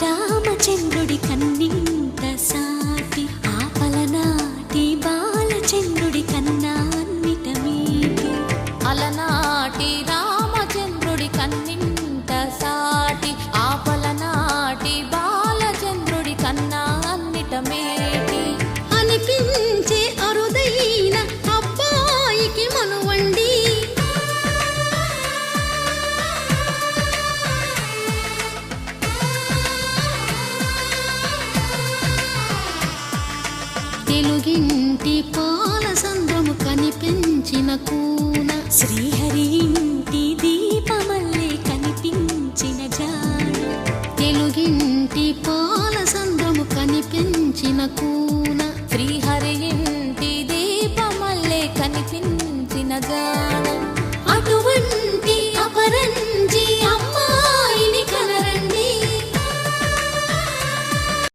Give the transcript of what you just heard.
రామచంద్రుడి కన్నింత సాటి ఆపలనాటి బాలచంద్రుడి కన్నా అన్నిట మీటి అలనాటి రామచంద్రుడి కన్నింత సాటి ఆపలనాటి బాలచంద్రుడి కన్నా అన్నిట మేటి అనిపించే అరుదైన అబ్బాయికి మనువండి తెలుగింటి పాల సంద్రము కనిపించిన కూన శ్రీహరి